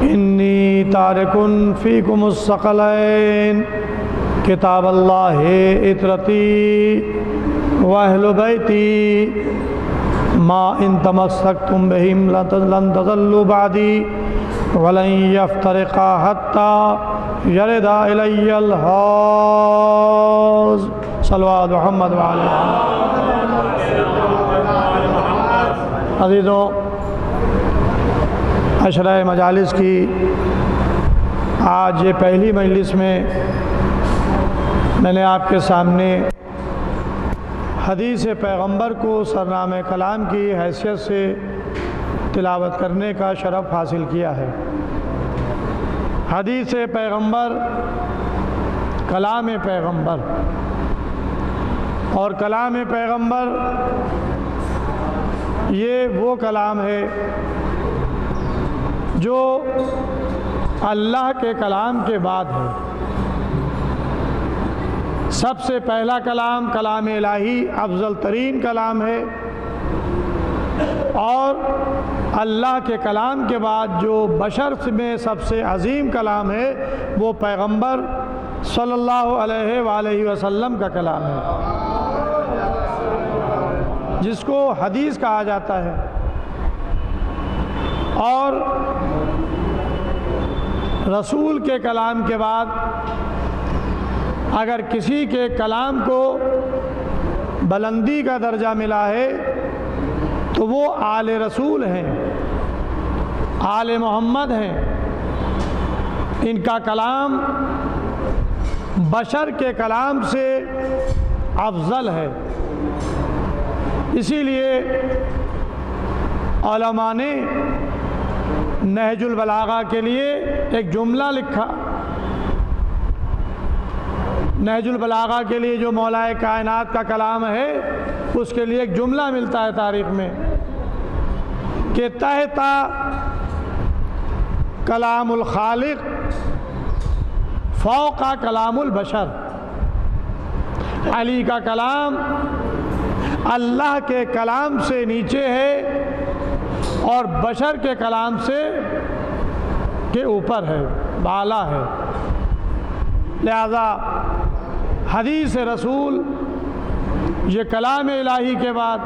انی تارکن فیکم الثقلین کتاب اللہ اطرتی واہل بیتی ما ان تمسکتم بہم لن تضلوا بعدی ولن یفترقا حتی یرد الی الحوض صلوات محمد وعلی عزیزوں، عشرہ مجالس کی آج یہ پہلی مجلس میں نے آپ کے سامنے حدیث پیغمبر کو سرنامہ کلام کی حیثیت سے تلاوت کرنے کا شرف حاصل کیا ہے۔ حدیث پیغمبر کلام پیغمبر، اور کلام پیغمبر یہ وہ کلام ہے جو اللہ کے کلام کے بعد ہے۔ سب سے پہلا کلام کلام الہی افضل ترین کلام ہے، اور اللہ کے کلام کے بعد جو بشر میں سب سے عظیم کلام ہے وہ پیغمبر صلی اللہ علیہ وآلہ وسلم کا کلام ہے، جس کو حدیث کہا جاتا ہے۔ اور رسول کے کلام کے بعد اگر کسی کے کلام کو بلندی کا درجہ ملا ہے تو وہ آل رسول ہیں، آل محمد ہیں۔ ان کا کلام بشر کے کلام سے افضل ہے۔ اسی لیے علماء نے نہج البلاغہ کے لیے ایک جملہ لکھا۔ نہج البلاغہ کے لیے جو مولا کائنات کا کلام ہے اس کے لیے ایک جملہ ملتا ہے تاریخ میں کہ تحتا کلام الخالق فوق کلام البشر۔ علی کا کلام اللہ کے کلام سے نیچے ہے اور بشر کے کلام سے کے اوپر ہے، بالا ہے۔ لہذا حدیث رسول یہ کلام الہی کے بعد،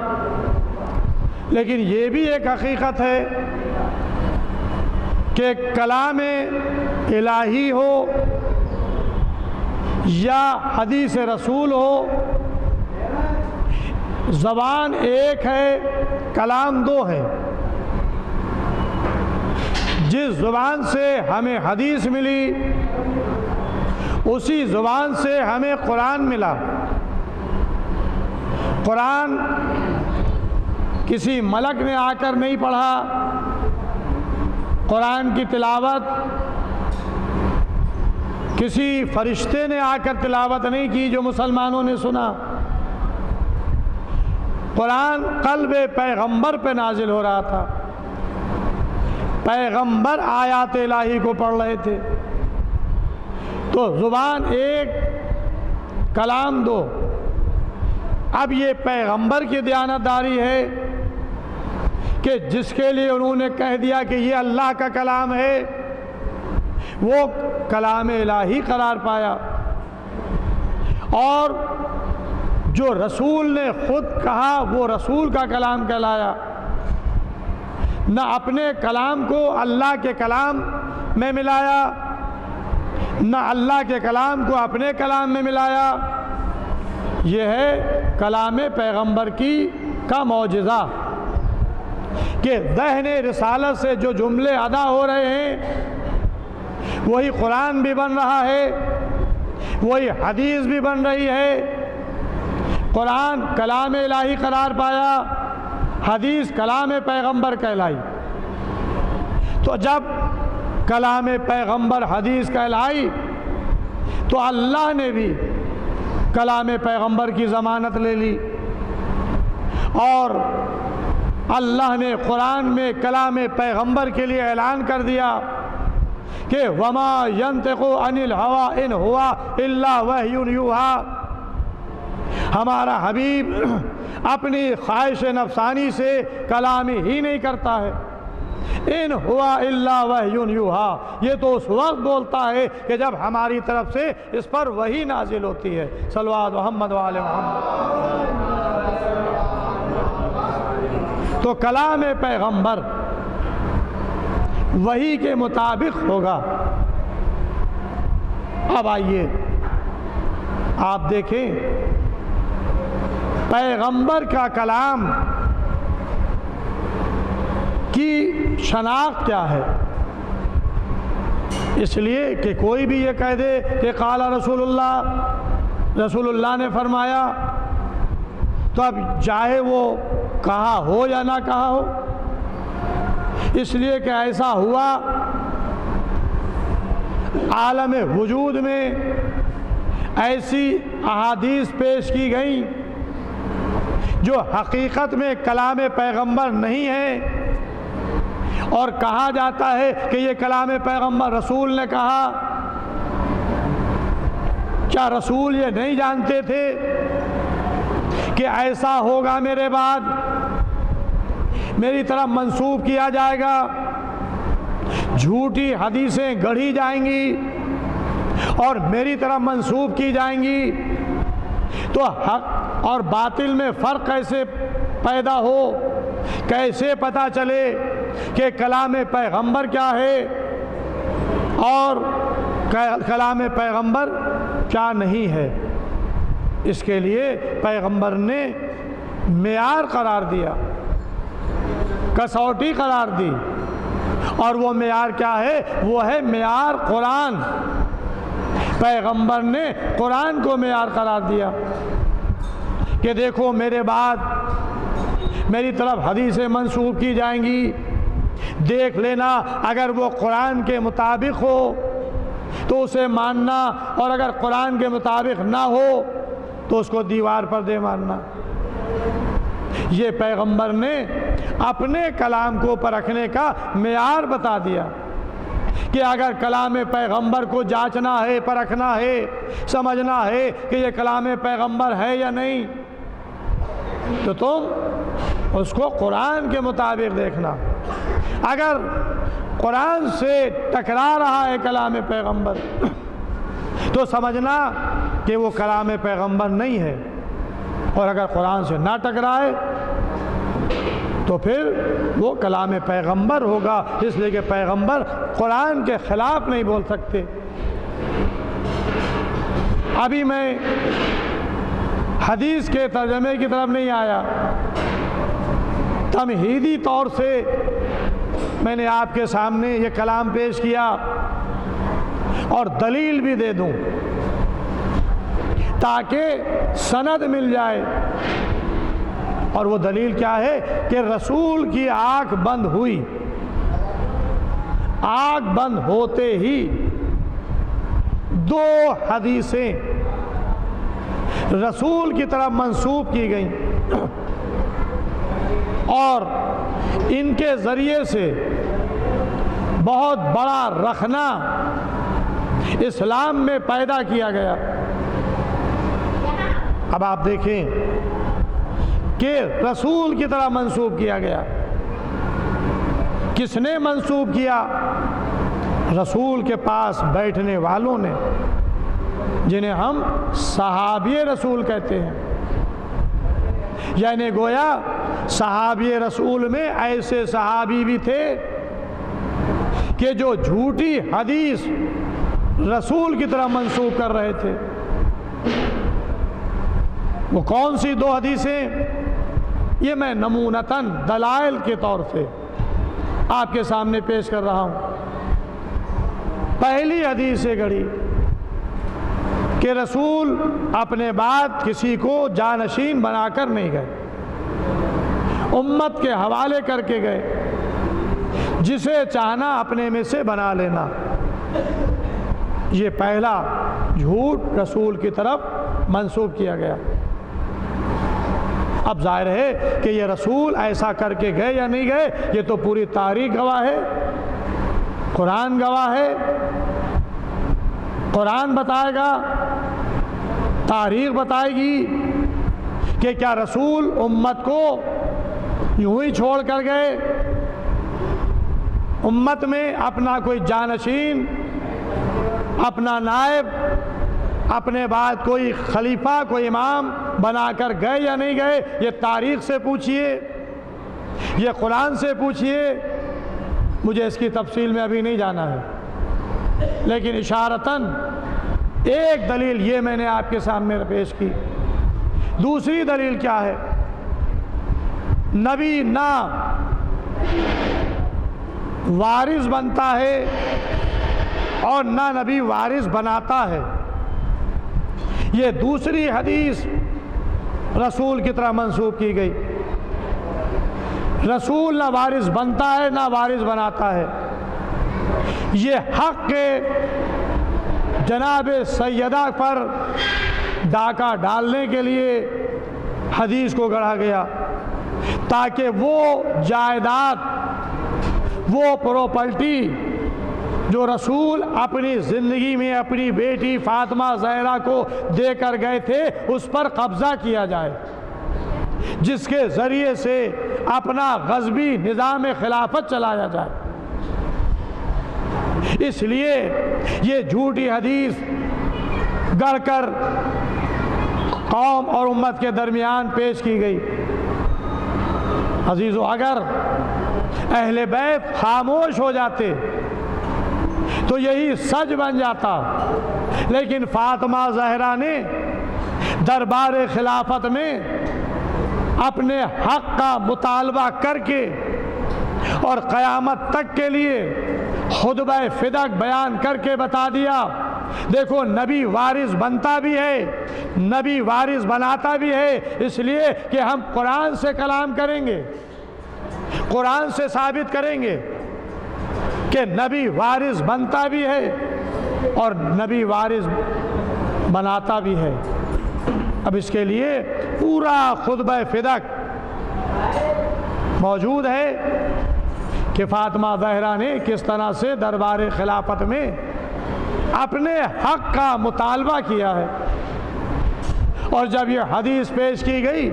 لیکن یہ بھی ایک حقیقت ہے کہ کلام الہی ہو یا حدیث رسول ہو، زبان ایک ہے، کلام دو ہے۔ جس زبان سے ہمیں حدیث ملی اسی زبان سے ہمیں قرآن ملا۔ قرآن کسی ملک نے آ کر نہیں پڑھا، قرآن کی تلاوت کسی فرشتے نے آ کر تلاوت نہیں کی جو مسلمانوں نے سنا۔ قرآن قلب پیغمبر پہ نازل ہو رہا تھا، پیغمبر آیات الہی کو پڑھ رہے تھے۔ تو زبان ایک، کلام دو۔ اب یہ پیغمبر کی دیانتداری ہے کہ جس کے لیے انہوں نے کہہ دیا کہ یہ اللہ کا کلام ہے وہ کلام الہی قرار پایا، اور جو رسول نے خود کہا وہ رسول کا کلام کہلایا۔ نہ اپنے کلام کو اللہ کے کلام میں ملایا، نہ اللہ کے کلام کو اپنے کلام میں ملایا۔ یہ ہے کلام پیغمبر کا معجزہ کہ ذہن رسالت سے جو جملے ادا ہو رہے ہیں وہی قرآن بھی بن رہا ہے، وہی حدیث بھی بن رہی ہے۔ قرآن کلام الہی قرار پایا، حدیث کلام پیغمبر کہلائی۔ تو جب کلام پیغمبر حدیث کہلائی تو اللہ نے بھی کلام پیغمبر کی ضمانت لے لی، اور اللہ نے قرآن میں کلام پیغمبر کے لیے اعلان کر دیا کہ وما ينطق عن الهوى ان هو الا وحی یوحی۔ ہمارا حبیب اپنی خواہش نفسانی سے کلام ہی نہیں کرتا ہے، ان ہوا الا وحی یوحا، یہ تو اس وقت بولتا ہے کہ جب ہماری طرف سے اس پر وحی نازل ہوتی ہے۔ صلوات محمد وآل محمد۔ تو کلام پیغمبر وحی کے مطابق ہوگا۔ اب آئیے آپ دیکھیں پیغمبر کا کلام کی شناخت کیا ہے۔ اس لیے کہ کوئی بھی یہ کہہ دے کہ قال رسول اللہ نے فرمایا، تو اب چاہے وہ کہا ہو یا نہ کہا ہو، اس لیے کہ ایسا ہوا عالم وجود میں ایسی احادیث پیش کی گئیں جو حقیقت میں کلام پیغمبر نہیں ہے، اور کہا جاتا ہے کہ یہ کلام پیغمبر رسول نے کہا۔ کیا رسول یہ نہیں جانتے تھے کہ ایسا ہوگا میرے بعد، میری طرف منسوب کیا جائے گا، جھوٹی حدیثیں گڑھی جائیں گی اور میری طرف منسوب کی جائیں گی؟ تو حق اور باطل میں فرق کیسے پیدا ہو، کیسے پتہ چلے کہ کلام پیغمبر کیا ہے اور کلام پیغمبر کیا نہیں ہے؟ اس کے لیے پیغمبر نے معیار قرار دیا، کسوٹی قرار دی، اور وہ معیار کیا ہے؟ وہ ہے معیار قرآن۔ پیغمبر نے قرآن کو معیار قرار دیا کہ دیکھو میرے بعد میری طرف حدیثیں منسوب کی جائیں گی، دیکھ لینا اگر وہ قرآن کے مطابق ہو تو اسے ماننا، اور اگر قرآن کے مطابق نہ ہو تو اس کو دیوار پر دے مارنا۔ یہ پیغمبر نے اپنے کلام کو پرکھنے کا معیار بتا دیا کہ اگر کلام پیغمبر کو جانچنا ہے، پرکھنا ہے، سمجھنا ہے کہ یہ کلام پیغمبر ہے یا نہیں، تو تم اس کو قرآن کے مطابق دیکھنا۔ اگر قرآن سے ٹکرا رہا ہے کلام پیغمبر تو سمجھنا کہ وہ کلام پیغمبر نہیں ہے، اور اگر قرآن سے نہ ٹکرائے تو پھر وہ کلام پیغمبر ہوگا، اس لیے کہ پیغمبر قرآن کے خلاف نہیں بول سکتے۔ ابھی میں حدیث کے ترجمے کی طرف نہیں آیا، تمہیدی طور سے میں نے آپ کے سامنے یہ کلام پیش کیا اور دلیل بھی دے دوں تاکہ سند مل جائے۔ اور وہ دلیل کیا ہے کہ رسول کی آنکھ بند ہوئی، آنکھ بند ہوتے ہی 2 حدیثیں رسول کی طرف منسوب کی گئیں، اور ان کے ذریعے سے بہت بڑا رخنہ اسلام میں پیدا کیا گیا۔ اب آپ دیکھیں کہ رسول کی طرح منسوب کیا گیا، کس نے منسوب کیا؟ رسول کے پاس بیٹھنے والوں نے، جنہیں ہم صحابی رسول کہتے ہیں۔ یعنی گویا صحابی رسول میں ایسے صحابی بھی تھے کہ جو جھوٹی حدیث رسول کی طرح منسوب کر رہے تھے۔ وہ کون سی 2 حدیثیں؟ یہ میں نمونتاً دلائل کے طور سے آپ کے سامنے پیش کر رہا ہوں۔ پہلی حدیث سے گڑھی کہ رسول اپنے بعد کسی کو جانشین بنا کر نہیں گئے، امت کے حوالے کر کے گئے، جسے چاہنا اپنے میں سے بنا لینا۔ یہ پہلا جھوٹ رسول کی طرف منسوب کیا گیا۔ اب ظاہر ہے کہ یہ رسول ایسا کر کے گئے یا نہیں گئے، یہ تو پوری تاریخ گواہ ہے، قرآن گواہ ہے، قرآن بتائے گا، تاریخ بتائے گی کہ کیا رسول امت کو یوں ہی چھوڑ کر گئے امت میں اپنا کوئی جانشین، اپنا نائب، اپنے بعد کوئی خلیفہ، کوئی امام بنا کر گئے یا نہیں گئے؟ یہ تاریخ سے پوچھئے، یہ قرآن سے پوچھئے، مجھے اس کی تفصیل میں ابھی نہیں جانا ہے، لیکن اشارتاً ایک دلیل یہ میں نے آپ کے سامنے پیش کی۔ دوسری دلیل کیا ہے؟ نبی نہ وارث بنتا ہے اور نہ نبی وارث بناتا ہے۔ یہ دوسری حدیث رسول کی طرح منسوب کی گئی۔ رسول نہ وارث بنتا ہے نہ وارث بناتا ہے۔ یہ حق کے جناب سیدہ پر ڈاکہ ڈالنے کے لیے حدیث کو گڑھا گیا، تاکہ وہ جائیداد، وہ پراپرٹی جو رسول اپنی زندگی میں اپنی بیٹی فاطمہ زہرا کو دے کر گئے تھے، اس پر قبضہ کیا جائے، جس کے ذریعے سے اپنا غصبی نظام خلافت چلایا جائے۔ اس لیے یہ جھوٹی حدیث گڑھ کر قوم اور امت کے درمیان پیش کی گئی۔ عزیزو، اگر اہل بیت خاموش ہو جاتے تو یہی سچ بن جاتا، لیکن فاطمہ زہرا نے دربار خلافت میں اپنے حق کا مطالبہ کر کے اور قیامت تک کے لیے خطبہ فدق بیان کر کے بتا دیا، دیکھو نبی وارث بنتا بھی ہے، نبی وارث بناتا بھی ہے، اس لیے کہ ہم قرآن سے کلام کریں گے، قرآن سے ثابت کریں گے کہ نبی وارث بنتا بھی ہے اور نبی وارث بناتا بھی ہے۔ اب اس کے لیے پورا خطبہ فدق موجود ہے کہ فاطمہ زہرا نے کس طرح سے دربار خلافت میں اپنے حق کا مطالبہ کیا ہے۔ اور جب یہ حدیث پیش کی گئی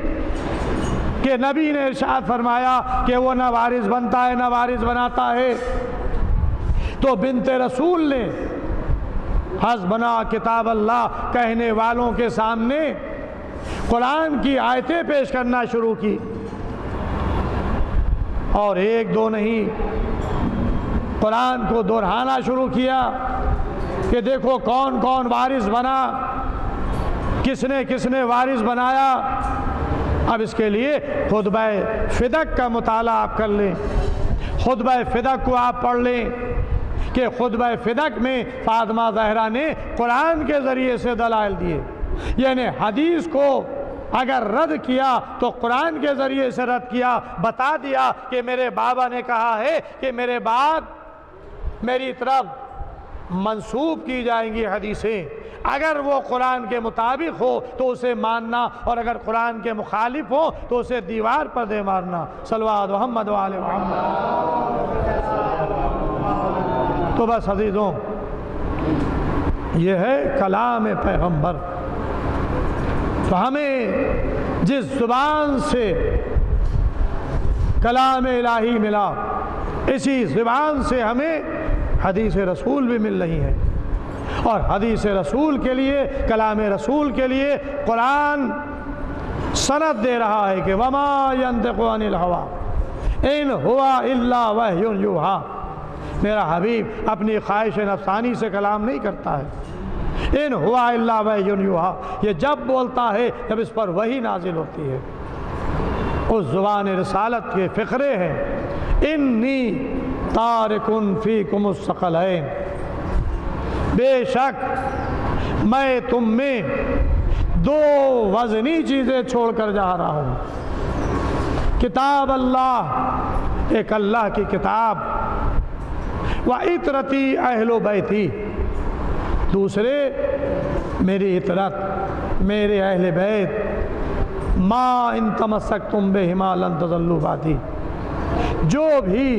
کہ نبی نے ارشاد فرمایا کہ وہ نہ وارث بنتا ہے نہ وارث بناتا ہے، تو بنت رسول نے حسبنا کتاب اللہ کہنے والوں کے سامنے قرآن کی آیتیں پیش کرنا شروع کی، اور ایک دو نہیں، قرآن کو دہرانا شروع کیا کہ دیکھو کون کون وارث بنا، کس نے وارث بنایا۔ اب اس کے لیے خطبہ فدق کا مطالعہ آپ کر لیں، خطبہ فدق کو آپ پڑھ لیں کہ خطبہ فدق میں فاطمہ زہرا نے قرآن کے ذریعے سے دلائل دیے، یعنی حدیث کو اگر رد کیا تو قرآن کے ذریعے سے رد کیا، بتا دیا کہ میرے بابا نے کہا ہے کہ میرے بعد میری طرف منسوب کی جائیں گی حدیثیں، اگر وہ قرآن کے مطابق ہو تو اسے ماننا، اور اگر قرآن کے مخالف ہو تو اسے دیوار پر دے مارنا۔ صلوات محمد و آل محمد۔ تو بس عزیزوں، یہ ہے کلام پیغمبر۔ تو ہمیں جس زبان سے کلام الہی ملا، اسی زبان سے ہمیں حدیث رسول بھی مل رہی ہے، اور حدیث رسول کے لیے، کلام رسول کے لیے قرآن سند دے رہا ہے کہ وما ينطق عن الهوى ان هو الا وحی یوحی۔ میرا حبیب اپنی خواہش نفسانی سے کلام نہیں کرتا ہے، ان هو الا وحی یوحی، یہ جب بولتا ہے جب اس پر وحی نازل ہوتی ہے۔ اس زبان رسالت کے فقرے ہیں، انی تارک فیکم الثقلین، بے شک میں تم میں دو وزنی چیزیں چھوڑ کر جا رہا ہوں، کتاب اللہ، ایک اللہ کی کتاب، وعطرتی اہل بیتی، دوسرے میری عطرت، میرے اہل بیت، ما ان تمسکتم بہما لن تضلوا بعدی، جو بھی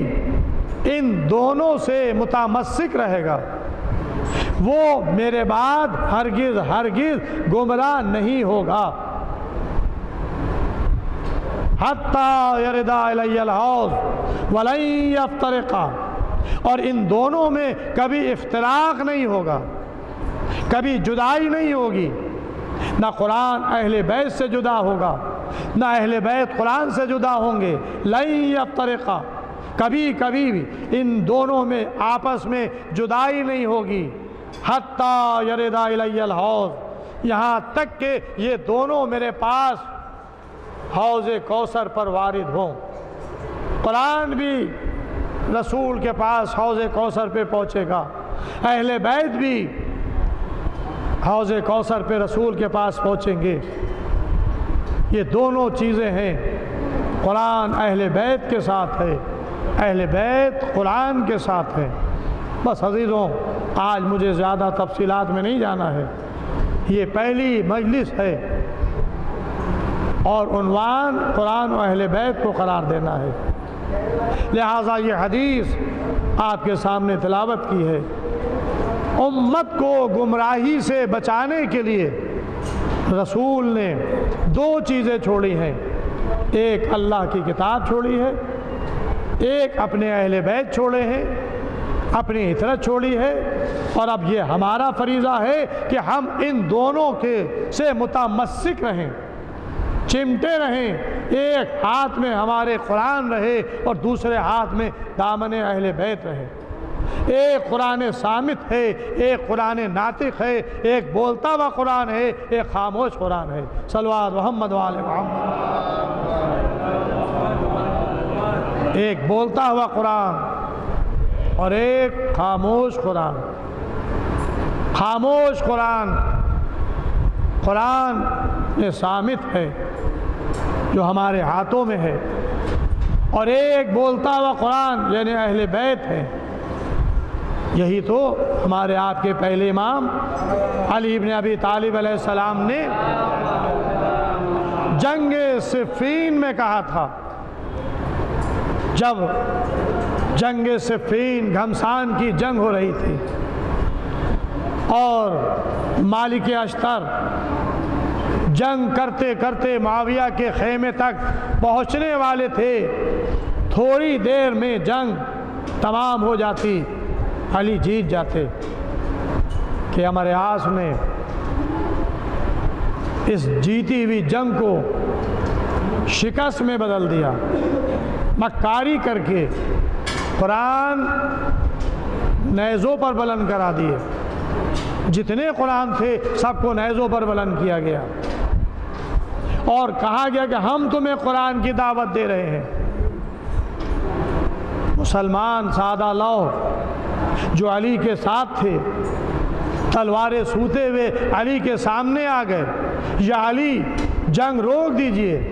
ان دونوں سے متمسک رہے گا وہ میرے بعد ہرگز گمراہ نہیں ہوگا۔ حتی یردا الی الحوض ولن یفترقا، اور ان دونوں میں کبھی افتراق نہیں ہوگا، کبھی جدائی نہیں ہوگی۔ نہ قرآن اہل بیت سے جدا ہوگا، نہ اہل بیت قرآن سے جدا ہوں گے۔ لن یفترقا، کبھی کبھی بھی ان دونوں میں آپس میں جدائی نہیں ہوگی۔ حتی یرد الی الحوض، یہاں تک کہ یہ دونوں میرے پاس حوض کوثر پر وارد ہوں۔ قرآن بھی رسول کے پاس حوض کوثر پہ پہنچے گا، اہل بیت بھی حوض کوثر پہ رسول کے پاس پہنچیں گے۔ یہ دونوں چیزیں ہیں، قرآن اہل بیت کے ساتھ ہے، اہل بیت قرآن کے ساتھ ہے۔ بس عزیزوں، آج مجھے زیادہ تفصیلات میں نہیں جانا ہے، یہ پہلی مجلس ہے اور عنوان قرآن و اہل بیت کو قرار دینا ہے، لہٰذا یہ حدیث آپ کے سامنے تلاوت کی ہے۔ امت کو گمراہی سے بچانے کے لیے رسول نے دو چیزیں چھوڑی ہیں، ایک اللہ کی کتاب چھوڑی ہے، ایک اپنے اہل بیت چھوڑے ہیں، اپنی عطرت چھوڑی ہے، اور اب یہ ہمارا فریضہ ہے کہ ہم ان دونوں سے متمسک رہیں، چمٹے رہیں۔ ایک ہاتھ میں ہمارے قرآن رہے اور دوسرے ہاتھ میں دامن اہل بیت رہے۔ ایک قرآن صامت ہے، ایک قرآن ناطق ہے، ایک بولتا ہوا قرآن ہے، ایک خاموش قرآن ہے۔ صلوات محمد وآل محمد۔ ایک بولتا ہوا قرآن اور ایک خاموش قرآن۔ خاموش قرآن، قرآن یہ صامت ہے جو ہمارے ہاتھوں میں ہے، اور ایک بولتا ہوا قرآن یعنی اہل بیت ہے۔ یہی تو ہمارے آپ کے پہلے امام علی بن ابی طالب علیہ السلام نے جنگ صفین میں کہا تھا، جب جنگ صفین گھمسان کی جنگ ہو رہی تھی اور مالک اشتر جنگ کرتے کرتے معاویہ کے خیمے تک پہنچنے والے تھے، تھوڑی دیر میں جنگ تمام ہو جاتی، علی جیت جاتے، کہ امر عاص نے اس جیتی ہوئی جنگ کو شکست میں بدل دیا، مکاری کر کے قرآن نیزوں پر بلند کرا دیے، جتنے قرآن تھے سب کو نیزوں پر بلند کیا گیا، اور کہا گیا کہ ہم تمہیں قرآن کی دعوت دے رہے ہیں۔ مسلمان سادہ لوح جو علی کے ساتھ تھے تلواریں سوتے ہوئے علی کے سامنے آ گئے، یا علی جنگ روک دیجئے،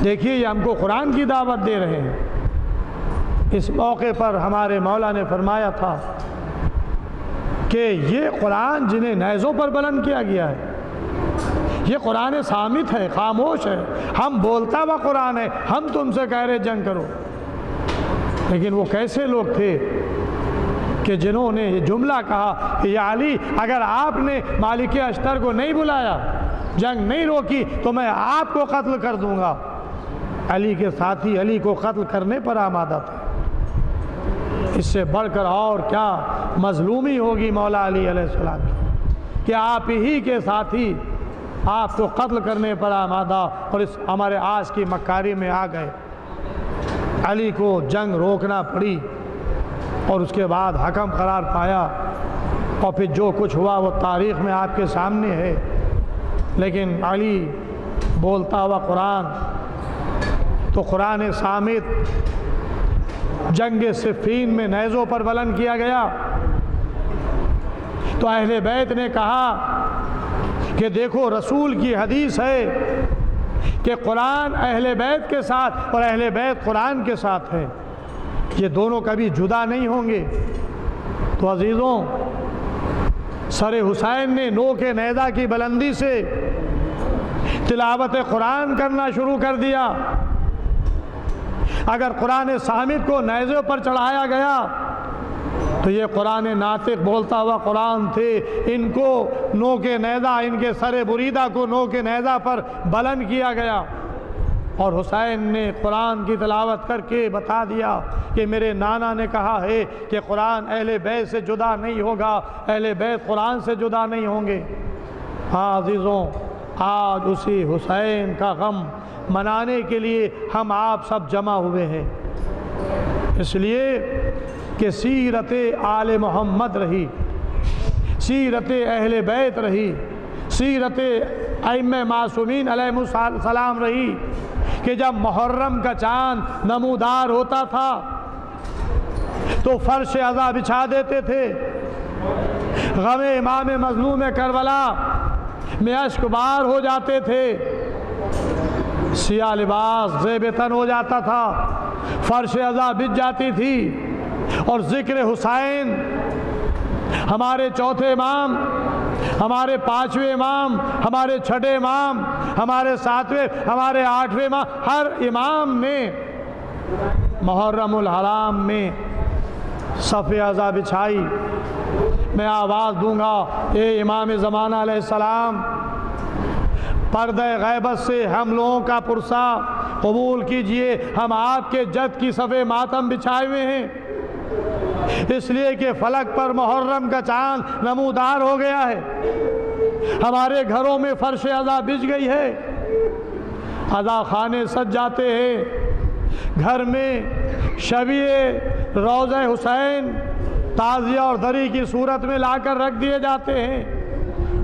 دیکھیے یہ ہم کو قرآن کی دعوت دے رہے ہیں۔ اس موقع پر ہمارے مولا نے فرمایا تھا کہ یہ قرآن جنہیں نیزوں پر بلند کیا گیا ہے، یہ قرآن صامت ہے، خاموش ہے، ہم بولتا ہوا قرآن ہے، ہم تم سے کہہ رہے جنگ کرو۔ لیکن وہ کیسے لوگ تھے کہ جنہوں نے یہ جملہ کہا کہ یا علی اگر آپ نے مالک اشتر کو نہیں بلایا، جنگ نہیں روکی، تو میں آپ کو قتل کر دوں گا۔ علی کے ساتھی علی کو قتل کرنے پر آمادہ تھے۔ اس سے بڑھ کر اور کیا مظلومی ہوگی مولا علی علیہ السلام کی کہ آپ ہی کے ساتھی آپ کو قتل کرنے پر آمادہ اور اس ہمارے عاص کی مکاری میں آ گئے۔ علی کو جنگ روکنا پڑی اور اس کے بعد حکم قرار پایا، اور پھر جو کچھ ہوا وہ تاریخ میں آپ کے سامنے ہے۔ لیکن علی بولتا ہوا قرآن، تو قرآن صامت جنگ صفین میں نیزوں پر بلند کیا گیا، تو اہل بیت نے کہا کہ دیکھو رسول کی حدیث ہے کہ قرآن اہل بیت کے ساتھ اور اہل بیت قرآن کے ساتھ ہے، یہ دونوں کبھی جدا نہیں ہوں گے۔ تو عزیزوں، سر حسین نے نوک نیزہ کی بلندی سے تلاوت قرآن کرنا شروع کر دیا۔ اگر قرآن صامت کو نیزوں پر چڑھایا گیا تو یہ قرآن ناطق بولتا ہوا قرآن تھے، ان کو نوک نیزہ، ان کے سر بریدہ کو نوک نیزہ پر بلند کیا گیا۔ اور حسین نے قرآن کی تلاوت کر کے بتا دیا کہ میرے نانا نے کہا ہے کہ قرآن اہل بیت سے جدا نہیں ہوگا، اہل بیت قرآن سے جدا نہیں ہوں گے۔ ہاں عزیزوں، آج اسی حسین کا غم منانے کے لیے ہم آپ سب جمع ہوئے ہیں، اس لیے کہ سیرت آل محمد رہی، سیرت اہل بیت رہی، سیرت ائمہ معصومین علیہم السلام رہی کہ جب محرم کا چاند نمودار ہوتا تھا تو فرش عزا بچھا دیتے تھے، غم امام مظلوم کربلا میں اشک بار ہو جاتے تھے، سیاہ لباس زیب تن ہو جاتا تھا، فرش عزا بچھ جاتی تھی، اور ذکر حسین ہمارے چوتھے امام، ہمارے پانچویں امام، ہمارے چھٹے امام، ہمارے ساتویں، ہمارے آٹھویں امام، ہر امام نے محرم الحرام میں صف عزا بچھائی۔ میں آواز دوں گا، اے امام زمانہ علیہ السلام، پردہ غیبت سے ہم لوگوں کا پرسہ قبول کیجئے، ہم آپ کے جد کی صف ماتم بچھائے ہوئے ہیں، اس لیے کہ فلک پر محرم کا چاند نمودار ہو گیا ہے، ہمارے گھروں میں فرش عزا بچھ گئی ہے، عزا خانے سج جاتے ہیں، گھر میں شبیہ روضہ حسین تعزیہ اور دری کی صورت میں لا کر رکھ دیے جاتے ہیں،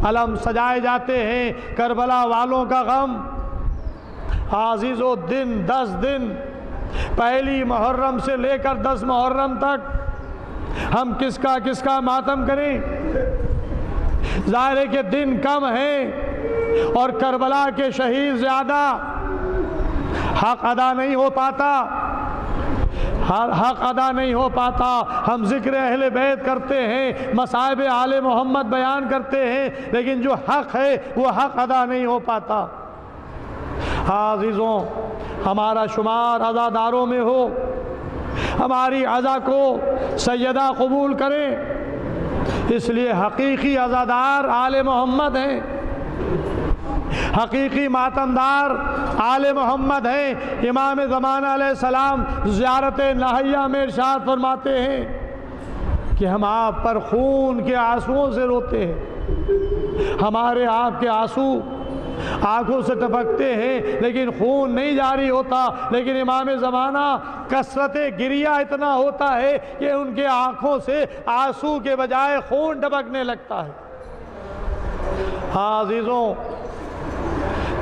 علم سجائے جاتے ہیں، کربلا والوں کا غم۔ عزیزو، 10 دن پہلی محرم سے لے کر 10 محرم تک ہم کس کا ماتم کریں؟ ظاہر ہے کہ دن کم ہیں اور کربلا کے شہید زیادہ، حق ادا نہیں ہو پاتا، حق ادا نہیں ہو پاتا۔ ہم ذکر اہل بیت کرتے ہیں، مصائب آل محمد بیان کرتے ہیں، لیکن جو حق ہے وہ حق ادا نہیں ہو پاتا۔ عزیزوں، ہمارا شمار عزاداروں میں ہو، ہماری عزا کو سیدہ قبول کریں، اس لیے حقیقی عزادار آل محمد ہیں، حقیقی ماتمدار آل محمد ہیں۔ امام زمانہ علیہ السلام زیارت نہیہ میں ارشاد فرماتے ہیں کہ ہم آپ پر خون کے آنسوؤں سے روتے ہیں، ہمارے آپ کے آنسو آنکھوں سے ٹپکتے ہیں لیکن خون نہیں جاری ہوتا، لیکن امام زمانہ کثرت گریہ اتنا ہوتا ہے کہ ان کے آنکھوں سے آنسو کے بجائے خون ٹپکنے لگتا ہے۔ عزیزوں،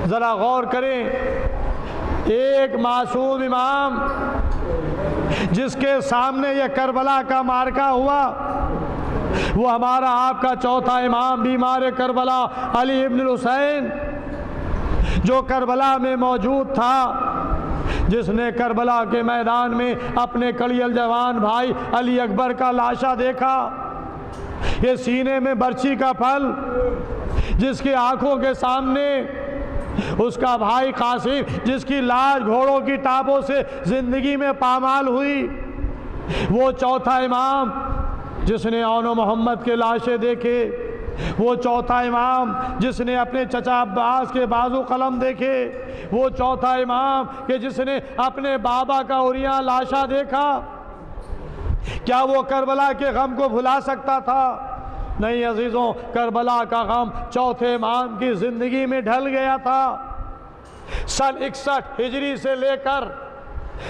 ذرا غور کریں، ایک معصوم امام جس کے سامنے یہ کربلا کا معرکہ ہوا، وہ ہمارا آپ کا چوتھا امام بیمار کربلا علی ابن الحسین، جو کربلا میں موجود تھا، جس نے کربلا کے میدان میں اپنے کڑی الجوان بھائی علی اکبر کا لاشا دیکھا، یہ سینے میں برچھی کا پھل، جس کی آنکھوں کے سامنے اس کا بھائی قاسم، جس کی لاش گھوڑوں کی ٹاپوں سے زندگی میں پامال ہوئی، وہ چوتھا امام جس نے اون و محمد کے لاشیں دیکھے، وہ چوتھا امام جس نے اپنے چچا عباس کے بازو قلم دیکھے، وہ چوتھا امام کہ جس نے اپنے بابا کا عریاں لاشا دیکھا، کیا وہ کربلا کے غم کو بھلا سکتا تھا؟ نہیں عزیزوں، کربلا کا غم چوتھے امام کی زندگی میں ڈھل گیا تھا۔ سن 61 ہجری سے لے کر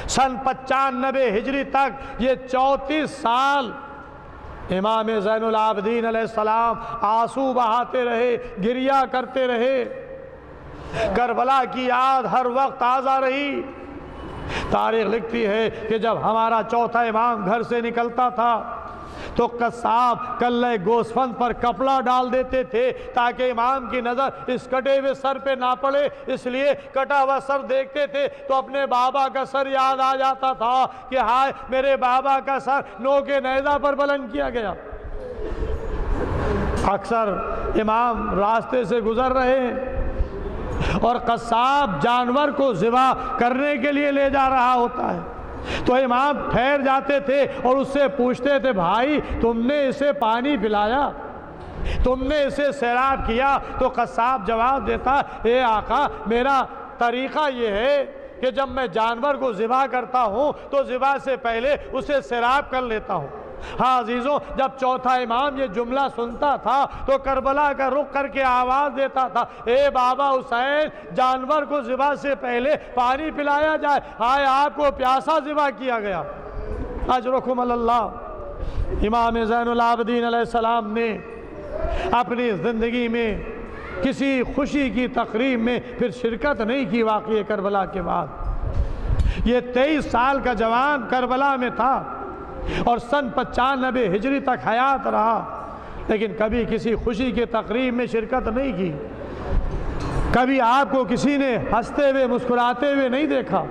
سن 95 ہجری تک یہ 34 سال امام زین العابدین علیہ السلام آنسو بہاتے رہے، گریہ کرتے رہے، کربلا کی یاد ہر وقت تازہ رہی۔ تاریخ لکھتی ہے کہ جب ہمارا چوتھا امام گھر سے نکلتا تھا تو قصاب کلے گوسفند پر کپڑا ڈال دیتے تھے تاکہ امام کی نظر اس کٹے ہوئے سر پہ نہ پڑے، اس لیے کٹا ہوا سر دیکھتے تھے تو اپنے بابا کا سر یاد آ جاتا تھا کہ ہائے میرے بابا کا سر نوک نیزہ پر بلند کیا گیا۔ اکثر امام راستے سے گزر رہے ہیں اور قصاب جانور کو ذبح کرنے کے لیے لے جا رہا ہوتا ہے، تو امام ٹھہر جاتے تھے اور اس سے پوچھتے تھے، بھائی تم نے اسے پانی پلایا، تم نے اسے سیراب کیا؟ تو قصاب جواب دیتا، اے آقا میرا طریقہ یہ ہے کہ جب میں جانور کو ذبح کرتا ہوں تو ذبح سے پہلے اسے سیراب کر لیتا ہوں۔ ہاں عزیزوں، جب چوتھا امام یہ جملہ سنتا تھا تو کربلا کا رخ کر کے آواز دیتا تھا، اے بابا حسین، جانور کو ذبح سے پہلے پانی پلایا جائے، ہائے آپ کو پیاسا ذبح کیا گیا۔ اجرکم اللہ۔ امام زین العابدین علیہ السلام نے اپنی زندگی میں کسی خوشی کی تقریب میں پھر شرکت نہیں کی واقعہ کربلا کے بعد۔ یہ 23 سال کا جوان کربلا میں تھا اور سن 95 ہجری تک حیات رہا، لیکن کبھی کسی خوشی کی تقریب میں شرکت نہیں کی، کبھی آپ کو کسی نے ہنستے ہوئے مسکراتے ہوئے نہیں دیکھا،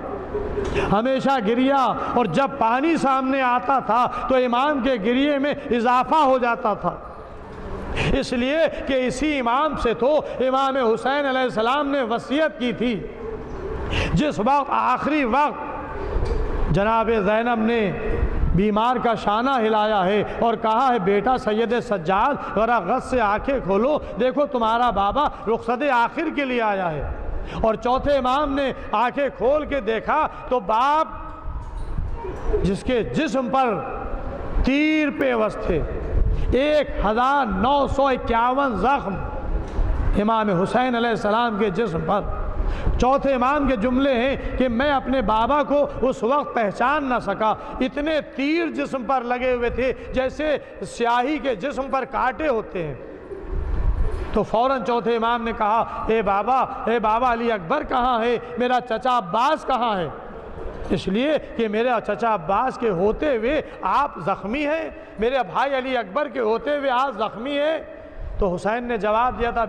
ہمیشہ گریا، اور جب پانی سامنے آتا تھا تو امام کے گریے میں اضافہ ہو جاتا تھا، اس لیے کہ اسی امام سے تو امام حسین علیہ السلام نے وصیت کی تھی۔ جس وقت آخری وقت جناب زینب نے بیمار کا شانہ ہلایا ہے اور کہا ہے بیٹا سید سجاد ذرا غض سے آنکھیں کھولو، دیکھو تمہارا بابا رخصت آخر کے لیے آیا ہے، اور چوتھے امام نے آنکھیں کھول کے دیکھا تو باپ جس کے جسم پر تیر پیوست تھے، 1951 زخم امام حسین علیہ السلام کے جسم پر۔ چوتھے امام کے جملے ہیں کہ میں اپنے بابا کو اس وقت پہچان نہ سکا، اتنے تیر جسم پر لگے ہوئے تھے جیسے سیاہی کے جسم پر کانٹے ہوتے ہیں۔ تو فوراً چوتھے امام نے کہا، اے بابا علی اکبر کہاں ہے، میرا چچا عباس کہاں ہے؟ اس لیے کہ میرے چچا عباس کے ہوتے ہوئے آپ زخمی ہیں، میرے بھائی علی اکبر کے ہوتے ہوئے آپ زخمی ہیں۔ تو حسین نے جواب دیا تھا،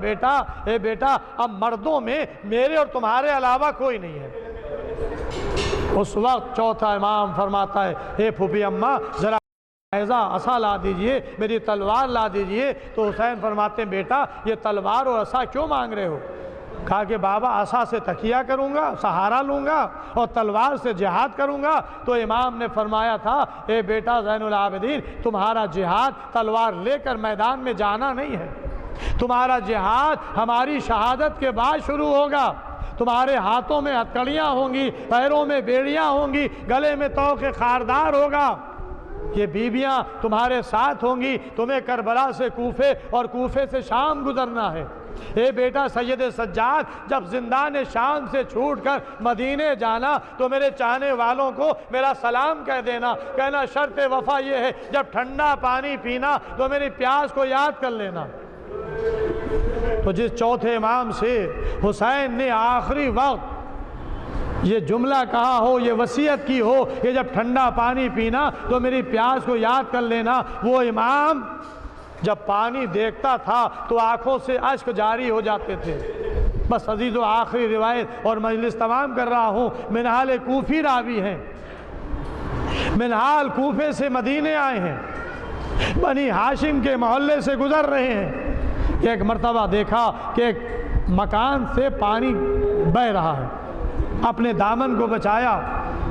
بیٹا اب مردوں میں میرے اور تمہارے علاوہ کوئی نہیں ہے۔ اس وقت چوتھا امام فرماتا ہے، اے پھوپھی اماں ذرا عصا لا دیجئے، میری تلوار لا دیجئے۔ تو حسین فرماتے ہیں، بیٹا یہ تلوار اور عصا کیوں مانگ رہے ہو؟ کہا کہ بابا عصا سے تکیہ کروں گا، سہارا لوں گا، اور تلوار سے جہاد کروں گا۔ تو امام نے فرمایا تھا، اے بیٹا زین العابدین، تمہارا جہاد تلوار لے کر میدان میں جانا نہیں ہے، تمہارا جہاد ہماری شہادت کے بعد شروع ہوگا۔ تمہارے ہاتھوں میں ہتھکڑیاں ہوں گی، پیروں میں بیڑیاں ہوں گی، گلے میں طوق خاردار ہوگا، یہ بیویاں تمہارے ساتھ ہوں گی، تمہیں کربلا سے کوفے اور کوفے سے شام گزرنا ہے۔ اے بیٹا سید سجاد، جب زندان شام سے چھوٹ کر مدینے جانا تو میرے چاہنے والوں کو میرا سلام کہہ دینا، کہنا شرط وفا یہ ہے جب ٹھنڈا پانی پینا تو میری پیاس کو یاد کر لینا۔ تو جس چوتھے امام سے حسین نے آخری وقت یہ جملہ کہا ہو، یہ وصیت کی ہو کہ جب ٹھنڈا پانی پینا تو میری پیاس کو یاد کر لینا، وہ امام جب پانی دیکھتا تھا تو آنکھوں سے اشک جاری ہو جاتے تھے۔ بس عزیزو، آخری روایت اور مجلس تمام کر رہا ہوں۔ منہال کوفی راوی ہیں، منہال کوفے سے مدینے آئے ہیں، بنی ہاشم کے محلے سے گزر رہے ہیں۔ ایک مرتبہ دیکھا کہ ایک مکان سے پانی بہہ رہا ہے، اپنے دامن کو بچایا،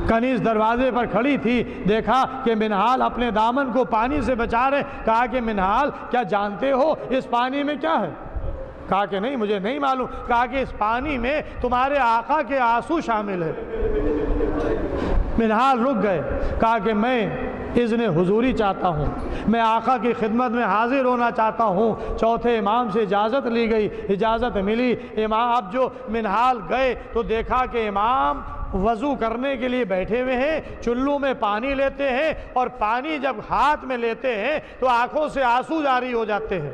کنیز دروازے پر کھڑی تھی، دیکھا کہ منہال اپنے دامن کو پانی سے بچا رہے، کہا کہ منہال کیا جانتے ہو اس پانی میں کیا ہے؟ کہا کہ نہیں، مجھے نہیں معلوم۔ کہا کہ اس پانی میں تمہارے آقا کے آنسو شامل ہے۔ منہال رک گئے، کہا کہ میں اذن حضوری چاہتا ہوں، میں آقا کی خدمت میں حاضر ہونا چاہتا ہوں۔ چوتھے امام سے اجازت لی گئی، اجازت ملی۔ امام اب جو منہال گئے تو دیکھا کہ امام وضو کرنے کے لیے بیٹھے ہوئے ہیں، چلو میں پانی لیتے ہیں، اور پانی جب ہاتھ میں لیتے ہیں تو آنکھوں سے آنسو جاری ہو جاتے ہیں،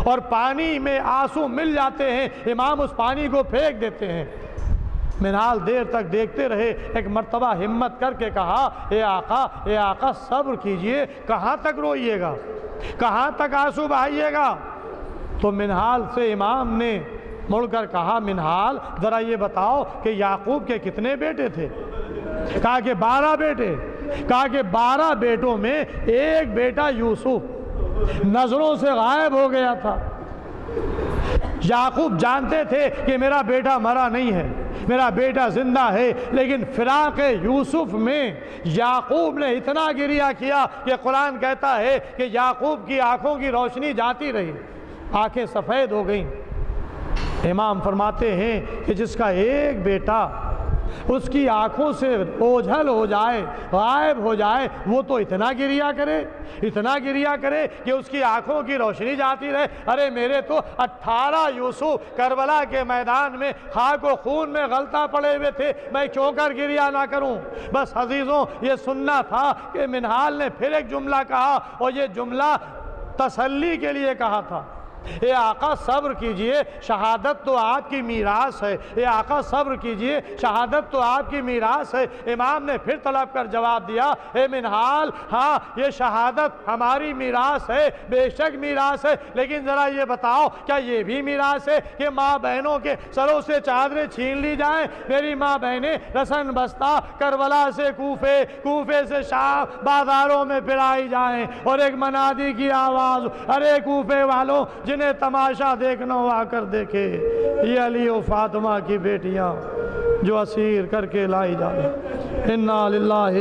اور پانی میں آنسو مل جاتے ہیں، امام اس پانی کو پھینک دیتے ہیں۔ منہال دیر تک دیکھتے رہے، ایک مرتبہ ہمت کر کے کہا، اے آقا صبر کیجئے، کہاں تک روئیے گا، کہاں تک آنسو بہائیے گا؟ تو منہال سے امام نے مڑ کر کہا، منہال ذرا یہ بتاؤ کہ یعقوب کے کتنے بیٹے تھے؟ کہا کہ 12 بیٹے۔ کہا کہ 12 بیٹوں میں ایک بیٹا یوسف نظروں سے غائب ہو گیا تھا۔ یعقوب جانتے تھے کہ میرا بیٹا مرا نہیں ہے، میرا بیٹا زندہ ہے، لیکن فراق یوسف میں یعقوب نے اتنا گریہ کیا کہ قرآن کہتا ہے کہ یعقوب کی آنکھوں کی روشنی جاتی رہی، آنکھیں سفید ہو گئیں۔ امام فرماتے ہیں کہ جس کا ایک بیٹا اس کی آنکھوں سے اوجھل ہو جائے، غائب ہو جائے، وہ تو اتنا گریا کرے کہ اس کی آنکھوں کی روشنی جاتی رہے۔ ارے میرے تو 18 یوسف کربلا کے میدان میں خاک و خون میں غلطہ پڑے ہوئے تھے، میں کیوں کر گریا نہ کروں؟ بس عزیزوں، یہ سننا تھا کہ منہال نے پھر ایک جملہ کہا، اور یہ جملہ تسلی کے لیے کہا تھا، اے آقا صبر کیجئے، شہادت تو آپ کی میراث ہے، اے آقا صبر کیجئے، شہادت تو آپ کی میراث ہے۔ امام نے پھر طلب کر جواب دیا، اے منہال، ہاں یہ شہادت ہماری میراث ہے، بے شک میراث ہے، لیکن ذرا یہ بتاؤ کیا یہ بھی میراث ہے کہ ماں بہنوں کے سروں سے چادریں چھین لی جائیں؟ میری ماں بہنیں رسن بستہ کربلا سے کوفے سے شام بازاروں میں پھرائی جائیں، اور ایک منادی کی آواز، ارے کوفے والوں جنہیں تماشا دیکھنا ہو آ کر دیکھے، یہ علی و فاطمہ کی بیٹیاں جو اسیر کر کے لائی جائیں۔ انا للہ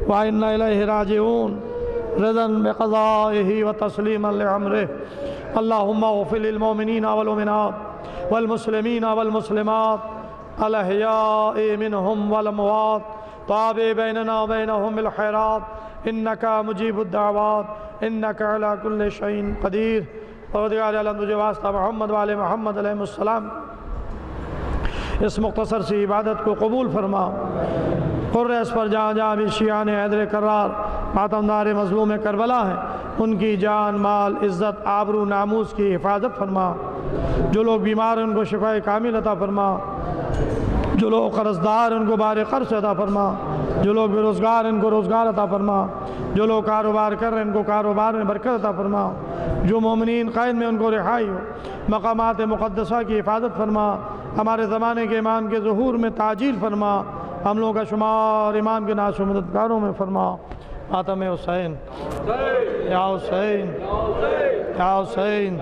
و انا الیہ راجعون، رضا بقضائہ و تسلیما لعمرہ۔ اللہم اغفر للمؤمنین والمؤمنات والمسلمین والمسلمات الاحیاء منہم والاموات، تابع بیننا وبینہم بالخیرات، انکا مجیب الدعوات، انکا علی کل شیء قدیر۔ پروردگار عالم تجھے واسطہ محمد والے محمد علیہ السلام اس مختصر سی عبادت کو قبول فرما۔ قریش پر جہاں جہاں بھی شیعان حیدر کرار ماتمدار مظلوم کربلا ہیں، ان کی جان، مال، عزت، آبرو، ناموس کی حفاظت فرما۔ جو لوگ بیمار ہیں ان کو شفاء کامل عطا فرما، جو لوگ قرضدار ان کو بار قرض عطا فرما، جو لوگ بے روزگار ان کو روزگار عطا فرما، جو لوگ کاروبار کر رہے ہیں ان کو کاروبار میں برکت عطا فرما، جو مومنین قید میں ان کو رہائی ہو، مقامات مقدسہ کی حفاظت فرما، ہمارے زمانے کے امام کے ظہور میں تعجیل فرما، ہم لوگوں کا شمار امام کے ناصر مددگاروں میں فرما۔ ماتم حسین، یا حسین، یا حسین،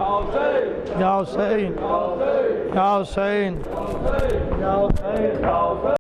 یا حسین، یا حسین، یا حسین۔